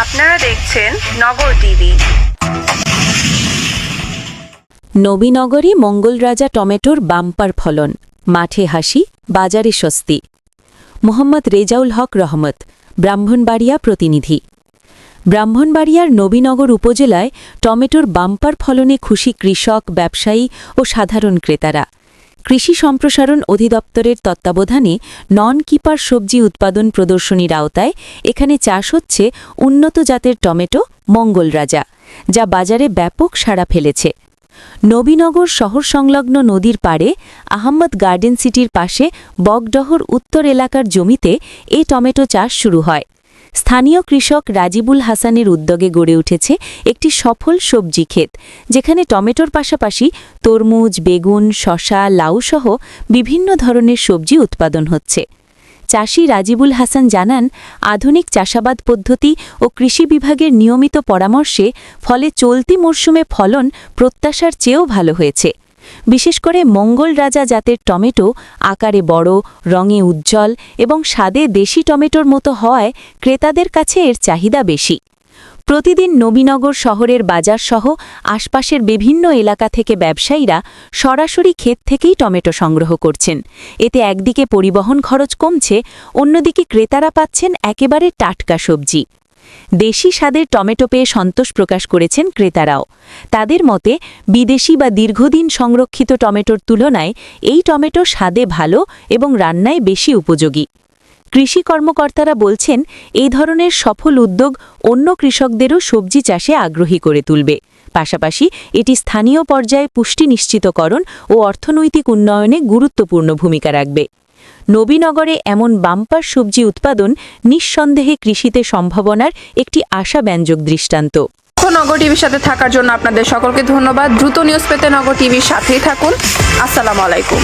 আপনারা দেখছেন নগর টিভি। নবীনগরে মঙ্গলরাজা টমেটোর বাম্পার ফলন, মাঠে হাসি, বাজারে স্বস্তি। মোহাম্মদ রেজাউল হক রহমত, ব্রাহ্মণবাড়িয়া প্রতিনিধি। ব্রাহ্মণবাড়িয়ার নবীনগর উপজেলায় টমেটোর বাম্পার ফলনে খুশি কৃষক, ব্যবসায়ী ও সাধারণ ক্রেতারা। কৃষি সম্প্রসারণ অধিদপ্তরের তত্ত্বাবধানে নন কিপার সবজি উৎপাদন প্রদর্শনীর আওতায় এখানে চাষ হচ্ছে উন্নত জাতের টমেটো মঙ্গলরাজা, যা বাজারে ব্যাপক সাড়া ফেলেছে। নবীনগর শহর সংলগ্ন নদীর পাড়ে আহমদ গার্ডেন সিটির পাশে বগডহর উত্তর এলাকার জমিতে এই টমেটো চাষ শুরু হয়। স্থানীয় কৃষক রাজিবুল হাসানের উদ্যোগে গড়ে উঠেছে একটি সফল সবজি ক্ষেত, যেখানে টমেটোর পাশাপাশি তরমুজ, বেগুন, শসা, লাউসহ বিভিন্ন ধরনের সবজি উৎপাদন হচ্ছে। চাষি রাজিবুল হাসান জানান, আধুনিক চাষাবাদ পদ্ধতি ও কৃষি বিভাগের নিয়মিত পরামর্শে ফলে চলতি মরশুমে ফলন প্রত্যাশার চেয়েও ভালো হয়েছে। বিশেষ করে মঙ্গলরাজা জাতের টমেটো আকারে বড়, রঙে উজ্জ্বল এবং স্বাদে দেশি টমেটোর মতো হওয়ায় ক্রেতাদের কাছে এর চাহিদা বেশি। প্রতিদিন নবীনগর শহরের বাজারসহ আশপাশের বিভিন্ন এলাকা থেকে ব্যবসায়ীরা সরাসরি ক্ষেত থেকেই টমেটো সংগ্রহ করছেন। এতে একদিকে পরিবহন খরচ কমছে, অন্যদিকে ক্রেতারা পাচ্ছেন একেবারে টাটকা সবজি। দেশি স্বাদের টমেটো পেয়ে সন্তোষ প্রকাশ করেছেন ক্রেতারাও। তাদের মতে, বিদেশি বা দীর্ঘদিন সংরক্ষিত টমেটোর তুলনায় এই টমেটো স্বাদে ভালো এবং রান্নায় বেশি উপযোগী। কৃষি কর্মকর্তারা বলছেন, এই ধরনের সফল উদ্যোগ অন্য কৃষকদেরও সবজি চাষে আগ্রহী করে তুলবে। পাশাপাশি এটি স্থানীয় পর্যায়ে পুষ্টি নিশ্চিতকরণ ও অর্থনৈতিক উন্নয়নে গুরুত্বপূর্ণ ভূমিকা রাখবে। নবীনগরে এমন বাম্পার সবজি উৎপাদন নিঃসন্দেহে কৃষিতে সম্ভাবনার একটি আশাব্যঞ্জক দৃষ্টান্ত। নগর টিভির সাথে থাকার জন্য আপনাদের সকলকে ধন্যবাদ। দ্রুত নিউজ পেতে নগর টিভির সাথেই থাকুন। আসসালামু আলাইকুম।